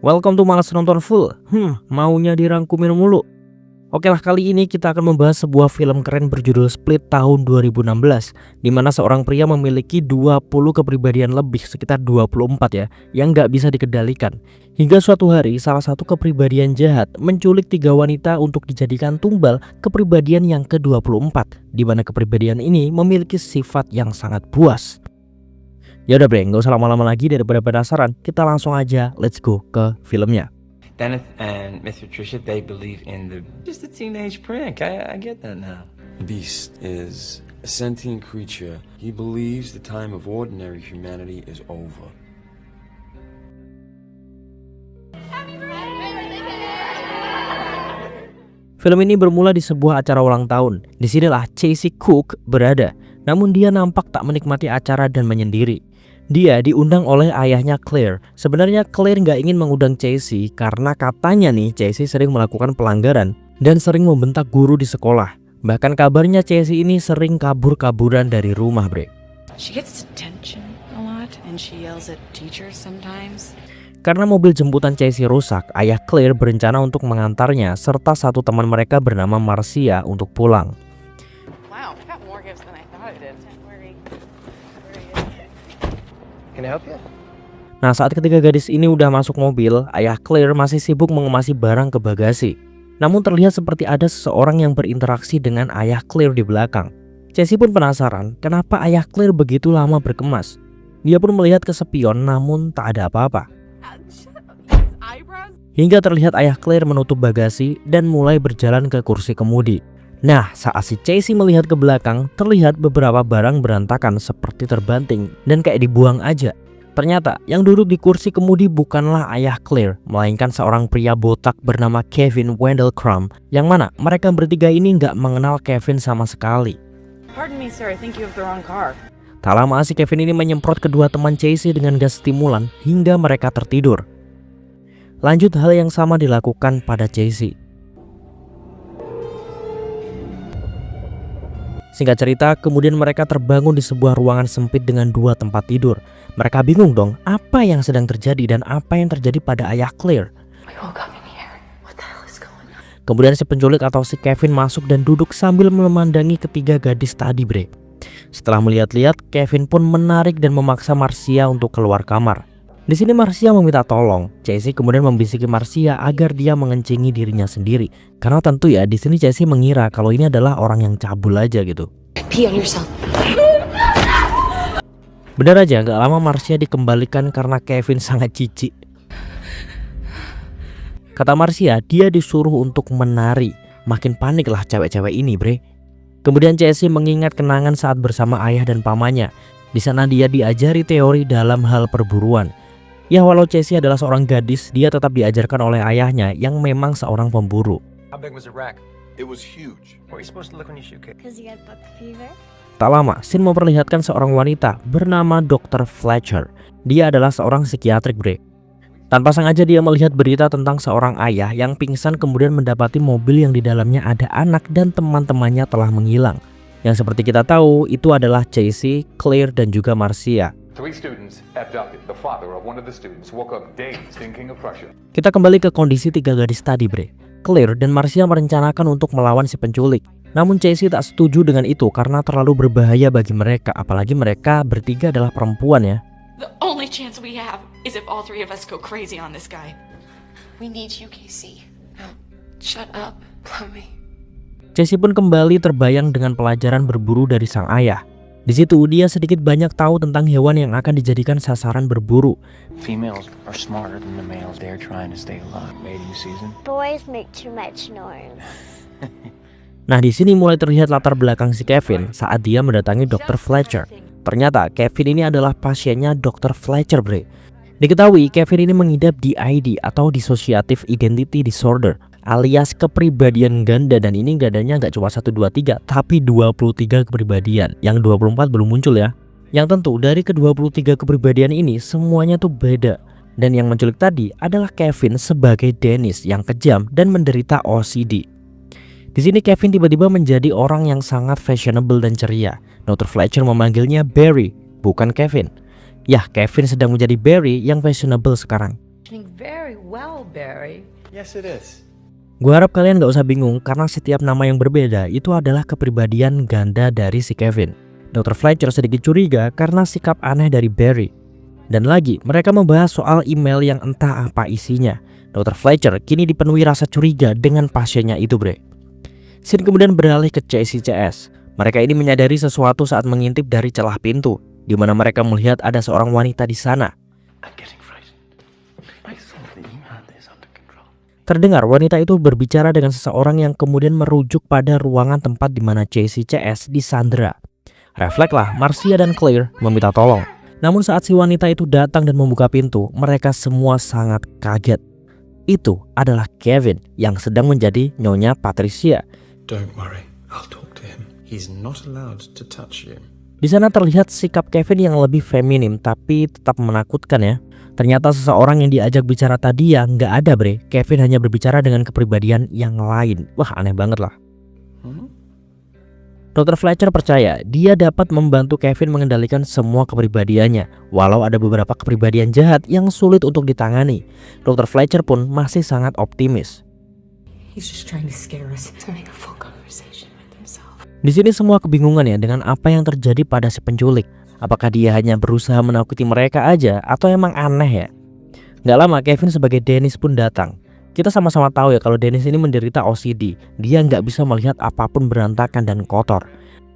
Welcome to Malas Nonton Full. Maunya dirangkumin mulu. Oke lah, kali ini kita akan membahas sebuah film keren berjudul Split tahun 2016, di mana seorang pria memiliki 20 kepribadian lebih, sekitar 24 ya, yang gak bisa dikendalikan. Hingga suatu hari salah satu kepribadian jahat menculik 3 wanita untuk dijadikan tumbal kepribadian yang ke-24, di mana kepribadian ini memiliki sifat yang sangat buas. Ya udah bre, gak usah lama-lama lagi, daripada penasaran, kita langsung aja let's go ke filmnya. Dennis and Miss Patricia, they believe in just a teenage prank. I get that now. The Beast is a sentient creature. He believes the time of ordinary humanity is over. Film ini bermula di sebuah acara ulang tahun. Disinilah Casey Cook berada. Namun dia nampak tak menikmati acara dan menyendiri. Dia diundang oleh ayahnya Claire. Sebenarnya Claire nggak ingin mengundang Casey karena katanya nih Casey sering melakukan pelanggaran dan sering membentak guru di sekolah. Bahkan kabarnya Casey ini sering kabur-kaburan dari rumah, bre. She gets detention a lot and she yells at teachers sometimes. Karena mobil jemputan Casey rusak, ayah Claire berencana untuk mengantarnya serta satu teman mereka bernama Marcia untuk pulang. Wow, I got more gifts than I thought I did. Don't worry. Can I help you? Nah, saat ketiga gadis ini udah masuk mobil, ayah Claire masih sibuk mengemasi barang ke bagasi. Namun terlihat seperti ada seseorang yang berinteraksi dengan ayah Claire di belakang. Casey pun penasaran kenapa ayah Claire begitu lama berkemas. Dia pun melihat ke spion namun tak ada apa-apa. Hingga terlihat ayah Claire menutup bagasi dan mulai berjalan ke kursi kemudi. Nah, saat si Casey melihat ke belakang, terlihat beberapa barang berantakan seperti terbanting dan kayak dibuang aja. Ternyata yang duduk di kursi kemudi bukanlah ayah Claire, melainkan seorang pria botak bernama Kevin Wendell Crumb, yang mana mereka bertiga ini nggak mengenal Kevin sama sekali. Pardon me, sir. I think you have the wrong car. Tak lama si Kevin ini menyemprot kedua teman Casey dengan gas stimulan hingga mereka tertidur. Lanjut hal yang sama dilakukan pada Casey. Singkat cerita, kemudian mereka terbangun di sebuah ruangan sempit dengan 2 tempat tidur. Mereka bingung dong, apa yang sedang terjadi dan apa yang terjadi pada ayah Claire. Kemudian si penculik atau si Kevin masuk dan duduk sambil memandangi ketiga gadis tadi, bre. Setelah melihat-lihat, Kevin pun menarik dan memaksa Marcia untuk keluar kamar. Di sini Marcia meminta tolong. Casey kemudian membisiki Marcia agar dia mengencingi dirinya sendiri. Karena tentu ya di sini Casey mengira kalau ini adalah orang yang cabul aja gitu. Pee on yourself. Benar aja, gak lama Marcia dikembalikan karena Kevin sangat jijik. Kata Marcia, dia disuruh untuk menari. Makin panik lah cewek-cewek ini, bre. Kemudian Casey mengingat kenangan saat bersama ayah dan pamannya. Di sana dia diajari teori dalam hal perburuan. Ya, walau Casey adalah seorang gadis, dia tetap diajarkan oleh ayahnya yang memang seorang pemburu. How big was the wreck? It was huge. What are you supposed to look when you shoot kids? Because you got buck fever. Tak lama, scene memperlihatkan seorang wanita bernama Dr. Fletcher. Dia adalah seorang psikiatrik, bre. Tanpa sengaja dia melihat berita tentang seorang ayah yang pingsan kemudian mendapati mobil yang di dalamnya ada anak dan teman-temannya telah menghilang. Yang seperti kita tahu, itu adalah Casey, Claire, dan juga Marcia. 3 students abducted. The father of one of the students woke up dazed in King of Prussia. Kita kembali ke kondisi 3 gadis tadi, bre. Claire dan Marcia merencanakan untuk melawan si penculik. Namun Casey tak setuju dengan itu karena terlalu berbahaya bagi mereka. Apalagi mereka bertiga adalah perempuan ya. The only chance we have is if all 3 of us go crazy on this guy. We need you, Casey. Now, shut up, Plummy. Casey pun kembali terbayang dengan pelajaran berburu dari sang ayah. Di situ dia sedikit banyak tahu tentang hewan yang akan dijadikan sasaran berburu. Females are smarter than the males. They're trying to stay alive. Mating season. Boys make too much noise. Nah, di sini mulai terlihat latar belakang si Kevin saat dia mendatangi Dr. Fletcher. Ternyata Kevin ini adalah pasiennya Dr. Fletcher, bre. Diketahui Kevin ini mengidap DID atau Dissociative Identity Disorder, alias kepribadian ganda, dan ini gandanya nggak cuma 1, 2, 3 tapi 23 kepribadian. Yang 24 belum muncul ya. Yang tentu dari ke-23 kepribadian ini semuanya tuh beda. Dan yang menculik tadi adalah Kevin sebagai Dennis yang kejam dan menderita OCD. Di sini Kevin tiba-tiba menjadi orang yang sangat fashionable dan ceria. Dr. Fletcher memanggilnya Barry, bukan Kevin. Yah, Kevin sedang menjadi Barry yang fashionable sekarang. functioning very well, Barry. Yes, it is. Gua harap kalian gak usah bingung karena setiap nama yang berbeda itu adalah kepribadian ganda dari si Kevin. Dr. Fletcher sedikit curiga karena sikap aneh dari Barry. Dan lagi, mereka membahas soal email yang entah apa isinya. Dr. Fletcher kini dipenuhi rasa curiga dengan pasiennya itu, bre. Scene kemudian beralih ke CCCS. Mereka ini menyadari sesuatu saat mengintip dari celah pintu, di mana mereka melihat ada seorang wanita di sana. I'm getting frightened. I thought that you had this under control. Terdengar wanita itu berbicara dengan seseorang yang kemudian merujuk pada ruangan tempat di mana CCCS disandera. Reflekslah Marcia dan Claire meminta tolong. Namun saat si wanita itu datang dan membuka pintu, mereka semua sangat kaget. Itu adalah Kevin yang sedang menjadi Nyonya Patricia. Don't worry, I'll talk to him. He's not allowed to touch you. Di sana terlihat sikap Kevin yang lebih feminim tapi tetap menakutkan ya. Ternyata seseorang yang diajak bicara tadi ya nggak ada, bre. Kevin hanya berbicara dengan kepribadian yang lain. Wah, aneh banget lah. Dr. Fletcher percaya dia dapat membantu Kevin mengendalikan semua kepribadiannya, walau ada beberapa kepribadian jahat yang sulit untuk ditangani. Dr. Fletcher pun masih sangat optimis. He's just trying to scare us. To make a full conversation with himself. Di sini semua kebingungan ya dengan apa yang terjadi pada si penculik. Apakah dia hanya berusaha menakuti mereka aja atau emang aneh ya? Gak lama Kevin sebagai Dennis pun datang. Kita sama-sama tahu ya kalau Dennis ini menderita OCD. Dia nggak bisa melihat apapun berantakan dan kotor.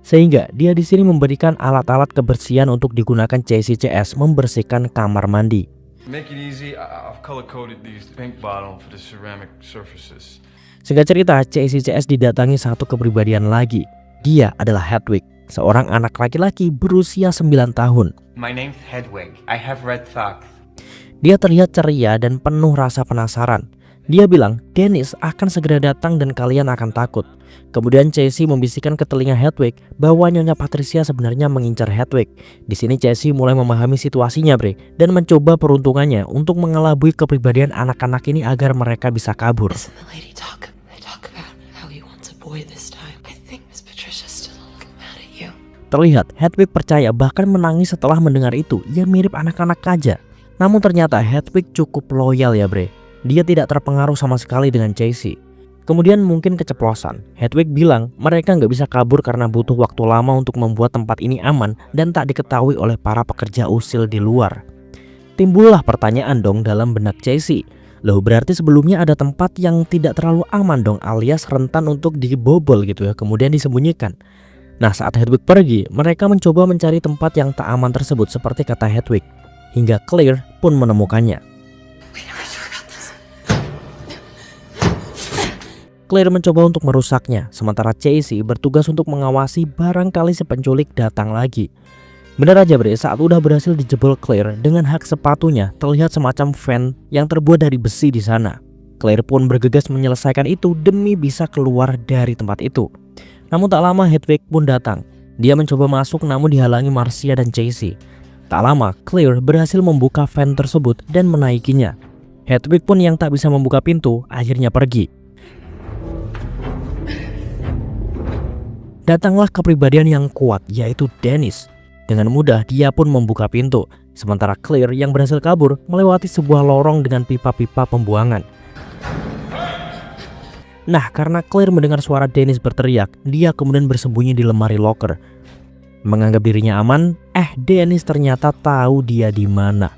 Sehingga dia di sini memberikan alat-alat kebersihan untuk digunakan CCCS membersihkan kamar mandi. Make it easy, I've color-coded these paint bottle for the ceramic surfaces. Singkat cerita, CCCS didatangi satu kepribadian lagi. Dia adalah Hedwig, seorang anak laki-laki berusia 9 tahun. My name's Hedwig. I have red socks. Dia terlihat ceria dan penuh rasa penasaran. Dia bilang, Dennis akan segera datang dan kalian akan takut. Kemudian Casey membisikkan ke telinga Hedwig bahwa Nyonya Patricia sebenarnya mengincar Hedwig. Di sini Casey mulai memahami situasinya, bre, dan mencoba peruntungannya untuk mengelabui kepribadian anak-anak ini agar mereka bisa kabur. Listen, the lady talk. They talk about how he wants a boy this time. I think Miss Patricia's still mad at you. Terlihat Hedwig percaya bahkan menangis setelah mendengar itu. Ia mirip anak-anak aja. Namun ternyata Hedwig cukup loyal ya, bre. Dia tidak terpengaruh sama sekali dengan Casey. Kemudian mungkin keceplosan. Hedwig bilang mereka nggak bisa kabur karena butuh waktu lama untuk membuat tempat ini aman dan tak diketahui oleh para pekerja usil di luar. Timbullah pertanyaan dong dalam benak Casey. Loh, berarti sebelumnya ada tempat yang tidak terlalu aman dong, alias rentan untuk dibobol gitu ya, kemudian disembunyikan. Nah, saat Hedwig pergi, mereka mencoba mencari tempat yang tak aman tersebut seperti kata Hedwig. Hingga Claire pun menemukannya. Claire mencoba untuk merusaknya, sementara Casey bertugas untuk mengawasi barangkali si penculik datang lagi. Benar aja, bre, saat udah berhasil dijebol Claire dengan hak sepatunya, terlihat semacam fan yang terbuat dari besi di sana. Claire pun bergegas menyelesaikan itu demi bisa keluar dari tempat itu. Namun tak lama Hedwig pun datang. Dia mencoba masuk namun dihalangi Marcia dan Casey. Tak lama Claire berhasil membuka fan tersebut dan menaikinya. Hedwig pun yang tak bisa membuka pintu akhirnya pergi. Datanglah kepribadian yang kuat, yaitu Dennis. Dengan mudah dia pun membuka pintu, sementara Claire yang berhasil kabur melewati sebuah lorong dengan pipa-pipa pembuangan. Nah, karena Claire mendengar suara Dennis berteriak, dia kemudian bersembunyi di lemari locker. Menganggap dirinya aman, Dennis ternyata tahu dia di mana.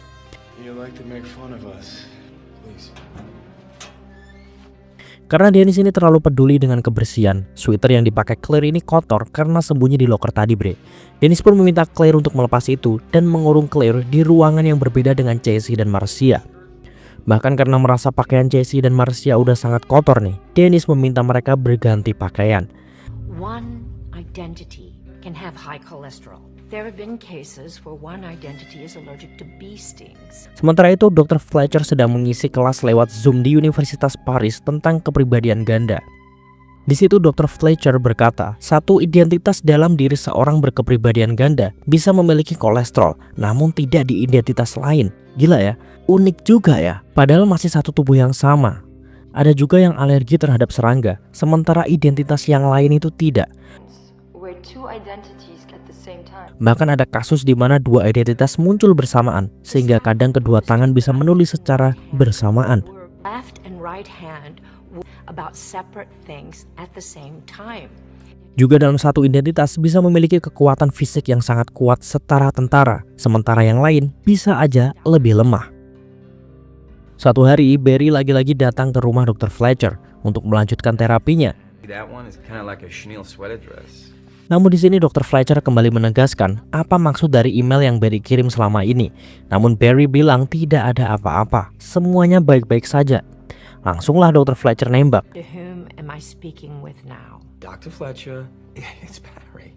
You like to make fun of us. Please. Karena Dennis ini terlalu peduli dengan kebersihan, sweater yang dipakai Claire ini kotor karena sembunyi di loker tadi, bre. Dennis pun meminta Claire untuk melepas itu dan mengurung Claire di ruangan yang berbeda dengan Casey dan Marcia. Bahkan karena merasa pakaian Casey dan Marcia udah sangat kotor nih, Dennis meminta mereka berganti pakaian. One identity can have high cholesterol. There have been cases where one identity is allergic to bee stings. Sementara itu, Dr. Fletcher sedang mengisi kelas lewat Zoom di Universitas Paris tentang kepribadian ganda. Di situ Dr. Fletcher berkata, satu identitas dalam diri seorang berkepribadian ganda bisa memiliki kolesterol, namun tidak di identitas lain. Gila ya, unik juga ya, padahal masih satu tubuh yang sama. Ada juga yang alergi terhadap serangga, sementara identitas yang lain itu tidak. Bahkan ada kasus di mana dua identitas muncul bersamaan, sehingga kadang kedua tangan bisa menulis secara bersamaan. Left and right hand about separate things at the same time. Juga dalam satu identitas bisa memiliki kekuatan fisik yang sangat kuat setara tentara, sementara yang lain bisa aja lebih lemah. Suatu hari, Barry lagi-lagi datang ke rumah Dr. Fletcher untuk melanjutkan terapinya. That one is kind of like a chenille sweater dress. Namun di sini Dr. Fletcher kembali menegaskan apa maksud dari email yang Barry kirim selama ini. Namun Barry bilang tidak ada apa-apa, semuanya baik-baik saja. Langsunglah Dr. Fletcher nembak. To whom am I speaking with now? Dr. Fletcher, it's Barry.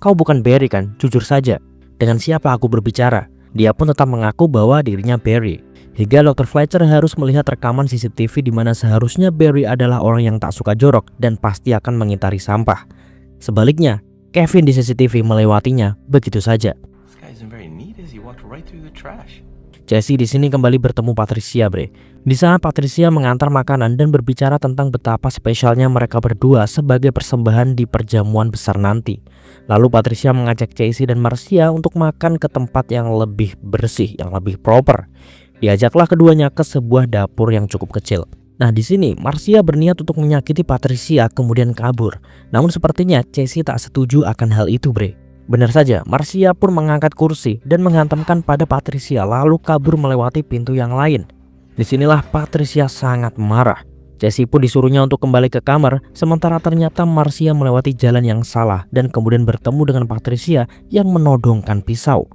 Kau bukan Barry kan? Jujur saja. Dengan siapa aku berbicara? Dia pun tetap mengaku bahwa dirinya Barry. Hingga Dr. Fletcher harus melihat rekaman CCTV di mana seharusnya Barry adalah orang yang tak suka jorok dan pasti akan mengitari sampah. Sebaliknya, Kevin di CCTV melewatinya begitu saja. This guy isn't very neat as he walked right through the trash. Jesse di sini kembali bertemu Patricia, bre. Di sana Patricia mengantar makanan dan berbicara tentang betapa spesialnya mereka berdua sebagai persembahan di perjamuan besar nanti. Lalu Patricia mengajak Jesse dan Marcia untuk makan ke tempat yang lebih bersih, yang lebih proper. Diajaklah keduanya ke sebuah dapur yang cukup kecil. Nah di sini Marcia berniat untuk menyakiti Patricia kemudian kabur. Namun sepertinya Jesse tak setuju akan hal itu, bre. Benar saja, Marcia pun mengangkat kursi dan menghantamkan pada Patricia lalu kabur melewati pintu yang lain. Disinilah Patricia sangat marah. Jesse pun disuruhnya untuk kembali ke kamar, sementara ternyata Marcia melewati jalan yang salah dan kemudian bertemu dengan Patricia yang menodongkan pisau.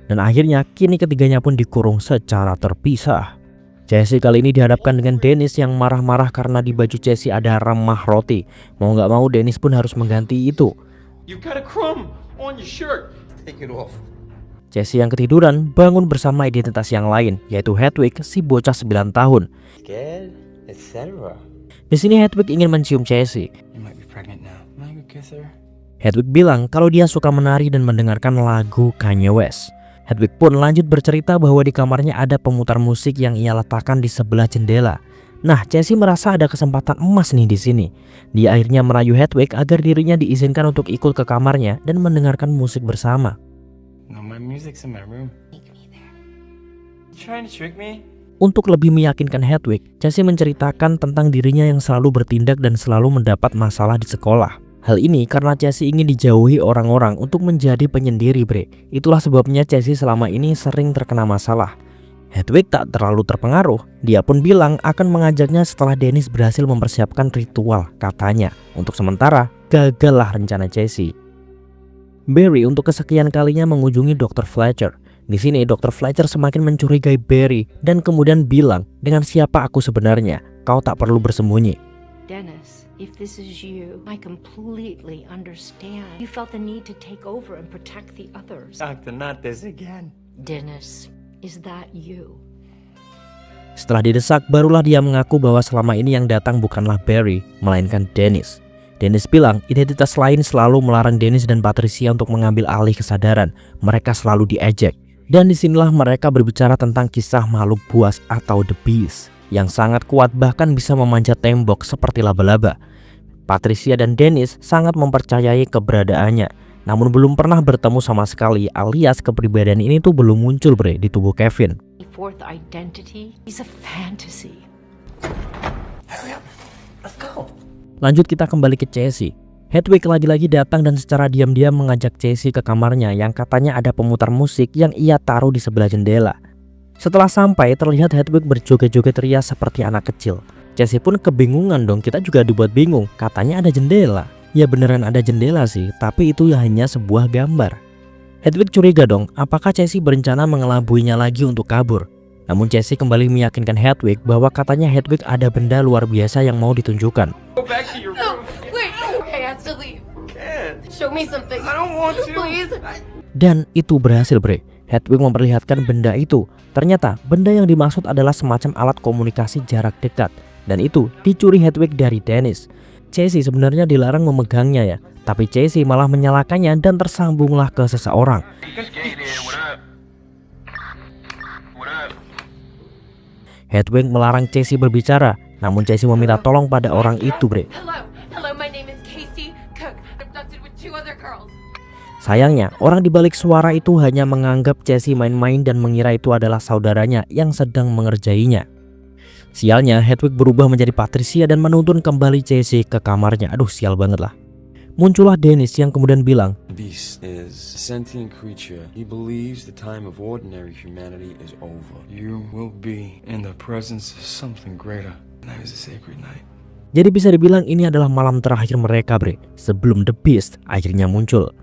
Dan akhirnya kini ketiganya pun dikurung secara terpisah. Jesse kali ini dihadapkan dengan Dennis yang marah-marah karena di baju Jesse ada remah roti. Mau gak mau Dennis pun harus mengganti itu. You've got a crumb on your shirt. Take it off. Jesse yang ketiduran bangun bersama identitas yang lain, yaitu Hedwig, si bocah 9 tahun. Scared, etc. Di sini Hedwig ingin mencium Jesse. You might be pregnant now. Am I gonna kiss her? Hedwig bilang kalau dia suka menari dan mendengarkan lagu Kanye West. Hedwig pun lanjut bercerita bahwa di kamarnya ada pemutar musik yang ia letakkan di sebelah jendela. Nah, Jesse merasa ada kesempatan emas nih di sini. Dia akhirnya merayu Hedwig agar dirinya diizinkan untuk ikut ke kamarnya dan mendengarkan musik bersama. No, my music's in my room. You trying to trick me? Untuk lebih meyakinkan Hedwig, Jesse menceritakan tentang dirinya yang selalu bertindak dan selalu mendapat masalah di sekolah. Hal ini karena Jesse ingin dijauhi orang-orang untuk menjadi penyendiri, bre. Itulah sebabnya Jesse selama ini sering terkena masalah. Hedwig tak terlalu terpengaruh. Dia pun bilang akan mengajaknya setelah Dennis berhasil mempersiapkan ritual, katanya. Untuk sementara, gagallah rencana Jesse. Barry untuk kesekian kalinya mengunjungi Dr. Fletcher. Di sini Dr. Fletcher semakin mencurigai Barry dan kemudian bilang, dengan siapa aku sebenarnya? Kau tak perlu bersembunyi. Dennis, if this is you, I completely understand. You felt the need to take over and protect the others. Doctor, not this again. Dennis, is that you? Setelah didesak, barulah dia mengaku bahwa selama ini yang datang bukanlah Barry, melainkan Dennis. Dennis bilang identitas lain selalu melarang Dennis dan Patricia untuk mengambil alih kesadaran. Mereka selalu diejek. Dan disinilah mereka berbicara tentang kisah makhluk buas atau The Beast yang sangat kuat bahkan bisa memanjat tembok seperti laba-laba. Patricia dan Dennis sangat mempercayai keberadaannya, namun belum pernah bertemu sama sekali, alias kepribadian ini tuh belum muncul, bre, di tubuh Kevin. Fourth identity is a fantasy. Hurry up. Let's go. Lanjut kita kembali ke Jesse. Hedwig lagi-lagi datang dan secara diam-diam mengajak Jesse ke kamarnya yang katanya ada pemutar musik yang ia taruh di sebelah jendela. Setelah sampai, terlihat Hedwig berjoget-joget ria seperti anak kecil. Jesse pun kebingungan dong, kita juga dibuat bingung. Katanya ada jendela. Ya beneran ada jendela sih, tapi itu hanya sebuah gambar. Hedwig curiga dong, apakah Jesse berencana mengelabuinya lagi untuk kabur? Namun Jesse kembali meyakinkan Hedwig bahwa katanya Hedwig ada benda luar biasa yang mau ditunjukkan. Go back to your room. Wait, okay, I have to leave. Can't. Show me something. I don't want to. Please. Dan itu berhasil, bre. Hedwig memperlihatkan benda itu. Ternyata benda yang dimaksud adalah semacam alat komunikasi jarak dekat. Dan itu dicuri Hedwig dari Dennis. Jesse sebenarnya dilarang memegangnya ya, tapi Jesse malah menyalakannya dan tersambunglah ke seseorang. Hedwig melarang Jesse berbicara, namun Jesse meminta tolong pada orang itu, bre. Hello, my name is Casey Cook. I'm abducted with 2 other girls. Sayangnya, orang di balik suara itu hanya menganggap Casey main-main dan mengira itu adalah saudaranya yang sedang mengerjainya. Sialnya, Hedwig berubah menjadi Patricia dan menuntun kembali Casey ke kamarnya. Aduh, sial banget lah. Muncullah Dennis yang kemudian bilang, The beast is a sentient creature. He believes the time of ordinary humanity is over. You will be in the presence of something greater. Tonight is a sacred night. jadi bisa dibilang ini adalah malam terakhir mereka, bre, sebelum The Beast akhirnya muncul.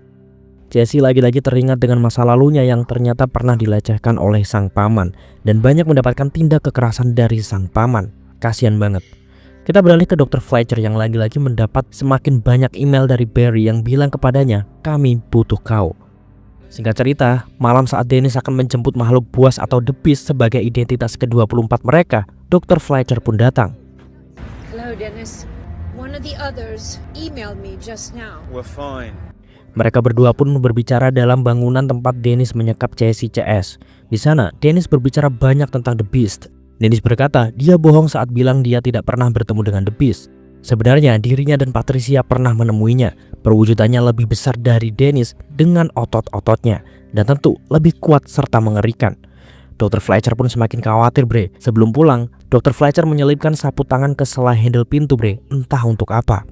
Casey lagi-lagi teringat dengan masa lalunya yang ternyata pernah dilecehkan oleh sang paman dan banyak mendapatkan tindak kekerasan dari sang paman. Kasian banget. Kita beralih ke Dr. Fletcher yang lagi-lagi mendapat semakin banyak email dari Barry yang bilang kepadanya, kami butuh kau. Singkat cerita, malam saat Dennis akan menjemput makhluk buas atau The Beast sebagai identitas ke-24 mereka, Dr. Fletcher pun datang. Hello, Dennis. One of the others emailed me just now. We're fine. Mereka berdua pun berbicara dalam bangunan tempat Dennis menyekap Casey CS. Di sana, Dennis berbicara banyak tentang The Beast. Dennis berkata dia bohong saat bilang dia tidak pernah bertemu dengan The Beast. Sebenarnya dirinya dan Patricia pernah menemuinya. Perwujudannya lebih besar dari Dennis dengan otot-ototnya dan tentu lebih kuat serta mengerikan. Dr. Fletcher pun semakin khawatir, bre. Sebelum pulang, Dr. Fletcher menyelipkan sapu tangan ke sela handle pintu, bre. Entah untuk apa.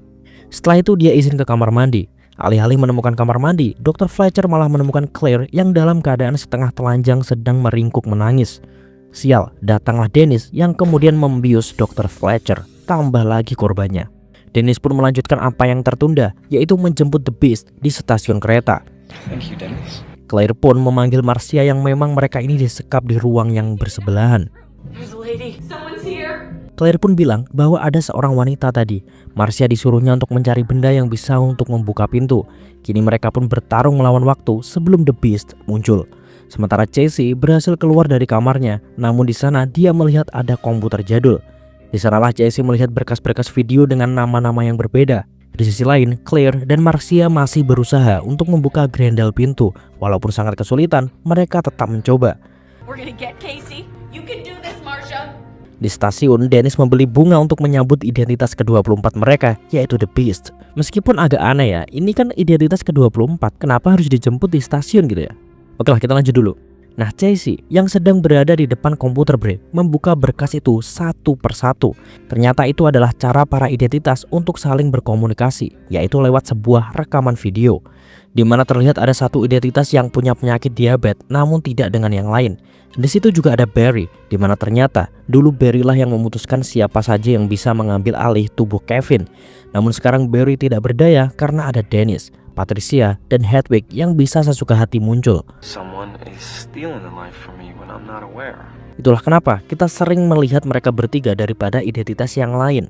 Setelah itu dia izin ke kamar mandi. Alih-alih menemukan kamar mandi, Dr. Fletcher malah menemukan Claire yang dalam keadaan setengah telanjang sedang meringkuk menangis. Sial, datanglah Dennis yang kemudian membius Dr. Fletcher. Tambah lagi korbannya. Dennis pun melanjutkan apa yang tertunda, yaitu menjemput The Beast di stasiun kereta. Thank you, Dennis. Claire pun memanggil Marcia yang memang mereka ini disekap di ruang yang bersebelahan. There's a lady. Someone's here. Claire pun bilang bahwa ada seorang wanita tadi. Marcia disuruhnya untuk mencari benda yang bisa untuk membuka pintu. Kini mereka pun bertarung melawan waktu sebelum The Beast muncul. Sementara Casey berhasil keluar dari kamarnya, namun di sana dia melihat ada komputer jadul. Di sanalah Casey melihat berkas-berkas video dengan nama-nama yang berbeda. Di sisi lain, Claire dan Marcia masih berusaha untuk membuka grendel pintu. Walaupun sangat kesulitan, mereka tetap mencoba. We're gonna get Casey. You can do this, Marcia. Di stasiun, Dennis membeli bunga untuk menyambut identitas ke-24 mereka, yaitu The Beast. Meskipun agak aneh ya, ini kan identitas ke-24, kenapa harus dijemput di stasiun gitu ya? Oke lah, kita lanjut dulu. Nah, Casey yang sedang berada di depan komputer, bre, membuka berkas itu satu persatu. Ternyata itu adalah cara para identitas untuk saling berkomunikasi, yaitu lewat sebuah rekaman video, di mana terlihat ada satu identitas yang punya penyakit diabetes, namun tidak dengan yang lain. Di situ juga ada Barry, di mana ternyata dulu Barry lah yang memutuskan siapa saja yang bisa mengambil alih tubuh Kevin. Namun sekarang Barry tidak berdaya karena ada Dennis, Patricia, dan Hedwig yang bisa sesuka hati muncul. Someone is stealing the life from me when I'm not aware. Itulah kenapa kita sering melihat mereka bertiga daripada identitas yang lain.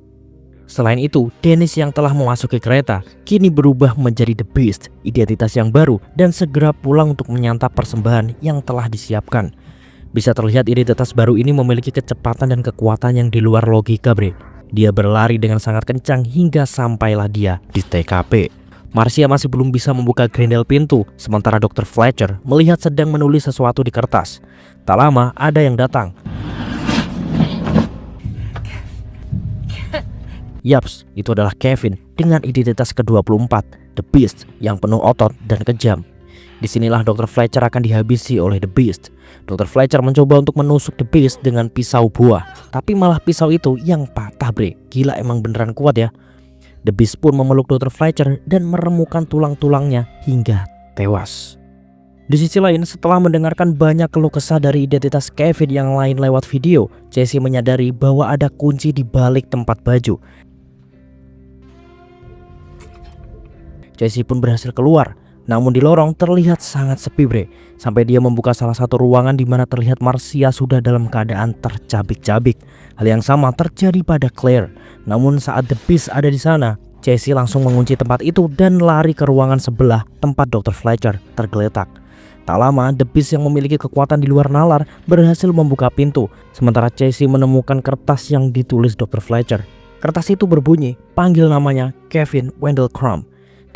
Selain itu, Dennis yang telah memasuki kereta kini berubah menjadi The Beast, identitas yang baru, dan segera pulang untuk menyantap persembahan yang telah disiapkan. Bisa terlihat identitas baru ini memiliki kecepatan dan kekuatan yang di luar logika, bre. Dia berlari dengan sangat kencang hingga sampailah dia di TKP. Marcia masih belum bisa membuka grendel pintu, sementara Dr. Fletcher melihat sedang menulis sesuatu di kertas. Tak lama ada yang datang. Yaps, itu adalah Kevin dengan identitas ke-24, The Beast yang penuh otot dan kejam. Disinilah Dr. Fletcher akan dihabisi oleh The Beast. Dr. Fletcher mencoba untuk menusuk The Beast dengan pisau buah, tapi malah pisau itu yang patah, bre. Gila, emang beneran kuat ya. The Beast pun memeluk Dr. Fletcher dan meremukkan tulang-tulangnya hingga tewas. Di sisi lain, setelah mendengarkan banyak keluh kesah dari identitas Kevin yang lain lewat video, Casey menyadari bahwa ada kunci di balik tempat baju. Casey pun berhasil keluar, namun di lorong terlihat sangat sepi, bre. Sampai dia membuka salah satu ruangan di mana terlihat Marcia sudah dalam keadaan tercabik-cabik. Hal yang sama terjadi pada Claire. Namun saat The Beast ada di sana, Casey langsung mengunci tempat itu dan lari ke ruangan sebelah tempat Dr. Fletcher tergeletak. Tak lama, The Beast yang memiliki kekuatan di luar nalar berhasil membuka pintu, sementara Casey menemukan kertas yang ditulis Dr. Fletcher. Kertas itu berbunyi, panggil namanya Kevin Wendell Crumb.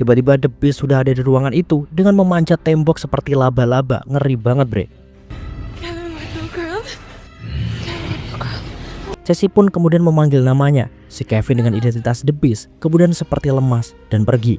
Tiba-tiba The Beast sudah ada di ruangan itu dengan memanjat tembok seperti laba-laba. Ngeri banget, bre. Kevin Wendell Crumb. Casey pun kemudian memanggil namanya. Si Kevin dengan identitas The Beast kemudian seperti lemas dan pergi.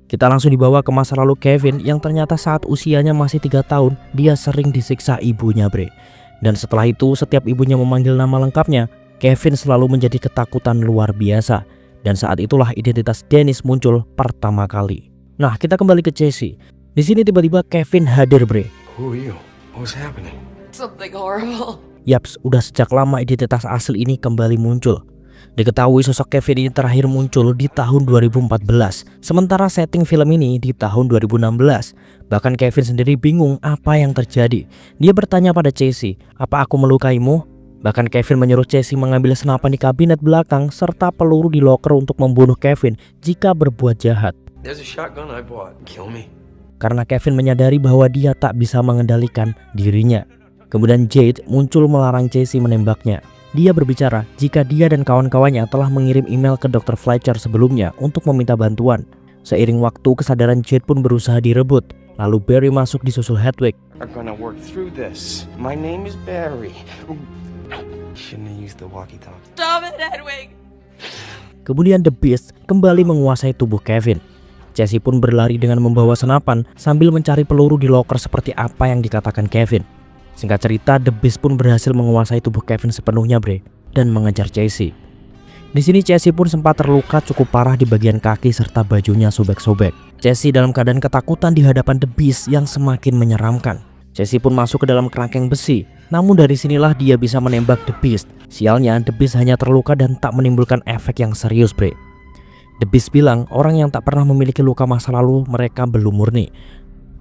Kita langsung dibawa ke masa lalu Kevin yang ternyata saat usianya masih 3 tahun dia sering disiksa ibunya bre. Dan setelah itu setiap ibunya memanggil nama lengkapnya, Kevin selalu menjadi ketakutan luar biasa. Dan saat itulah identitas Dennis muncul pertama kali. Nah, kita kembali ke Jesse. Di sini tiba-tiba Kevin hadir bre. Who are you? What's happening? Something horrible. Yaps, udah sejak lama identitas asli ini kembali muncul. Diketahui sosok Kevin ini terakhir muncul di tahun 2014, sementara setting film ini di tahun 2016. Bahkan Kevin sendiri bingung apa yang terjadi. Dia bertanya pada Jesse, "Apa aku melukaimu?" Bahkan Kevin menyuruh Jesse mengambil senapan di kabinet belakang serta peluru di loker untuk membunuh Kevin jika berbuat jahat. There's a shotgun I bought. Kill me. Karena Kevin menyadari bahwa dia tak bisa mengendalikan dirinya. Kemudian Jade muncul melarang Jesse menembaknya. Dia berbicara jika dia dan kawan-kawannya telah mengirim email ke Dr. Fletcher sebelumnya untuk meminta bantuan. Seiring waktu, kesadaran Jade pun berusaha direbut. Lalu Barry masuk disusul Hedwig. I'm gonna work through this. My name is Barry. Shouldn't have used the walkie-talkie. Stop it, Hedwig. Kemudian The Beast kembali menguasai tubuh Kevin. Jesse pun berlari dengan membawa senapan sambil mencari peluru di loker seperti apa yang dikatakan Kevin. Singkat cerita, The Beast pun berhasil menguasai tubuh Kevin sepenuhnya bre, dan mengejar Jesse. Di sini Jesse pun sempat terluka cukup parah di bagian kaki serta bajunya sobek-sobek. Jesse dalam keadaan ketakutan di hadapan The Beast yang semakin menyeramkan. Jesse pun masuk ke dalam kerangkeng besi, namun dari sinilah dia bisa menembak The Beast. Sialnya, The Beast hanya terluka dan tak menimbulkan efek yang serius bre. The Beast bilang orang yang tak pernah memiliki luka masa lalu mereka belum murni.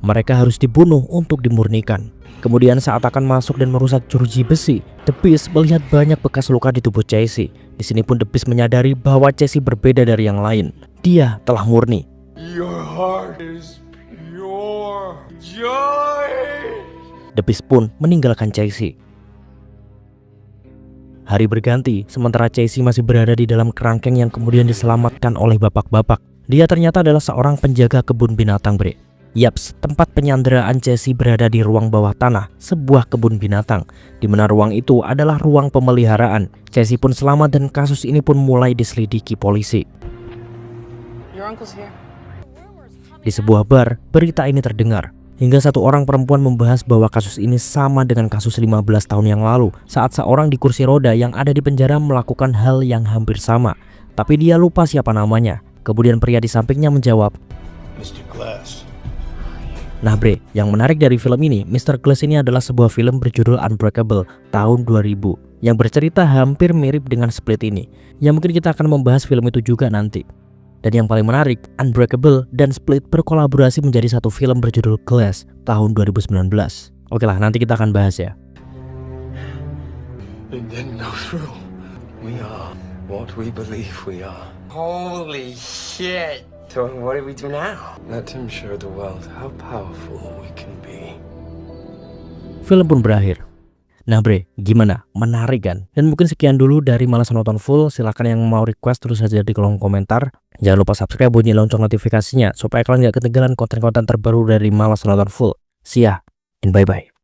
Mereka harus dibunuh untuk dimurnikan. Kemudian saat akan masuk dan merusak jeruji besi, The Beast melihat banyak bekas luka di tubuh Jesse. Di sini pun The Beast menyadari bahwa Jesse berbeda dari yang lain. Dia telah murni. Your heart is pure joy. The Beast pun meninggalkan Jesse. Hari berganti, sementara Jesse masih berada di dalam kerangkeng yang kemudian diselamatkan oleh bapak-bapak. Dia ternyata adalah seorang penjaga kebun binatang bre. Yaps, tempat penyanderaan Jesse berada di ruang bawah tanah, sebuah kebun binatang, di mana ruang itu adalah ruang pemeliharaan. Jesse pun selamat dan kasus ini pun mulai diselidiki polisi. Your uncle's here. Di sebuah bar, berita ini terdengar. Hingga satu orang perempuan membahas bahwa kasus ini sama dengan kasus 15 tahun yang lalu, saat seorang di kursi roda yang ada di penjara melakukan hal yang hampir sama. Tapi dia lupa siapa namanya. Kemudian pria di sampingnya menjawab, Mr. Glass. Nah bre, yang menarik dari film ini, Mr. Glass ini adalah sebuah film berjudul Unbreakable tahun 2000 yang bercerita hampir mirip dengan Split ini. Ya mungkin kita akan membahas film itu juga nanti. Dan yang paling menarik, Unbreakable dan Split berkolaborasi menjadi satu film berjudul Glass tahun 2019. Oke lah, nanti kita akan bahas ya. It didn't go through. We are what we believe we are. Holy shit. So what do we do now? Let him show the world how powerful we can be. Film pun berakhir. Nah bre, gimana? Menarik kan? Dan mungkin sekian dulu dari Malas Nonton Full. Silahkan yang mau request terus saja di kolom komentar. Jangan lupa subscribe, bunyi lonceng notifikasinya supaya kalian gak ketinggalan konten-konten terbaru dari Malas Nonton Full. See ya and bye-bye.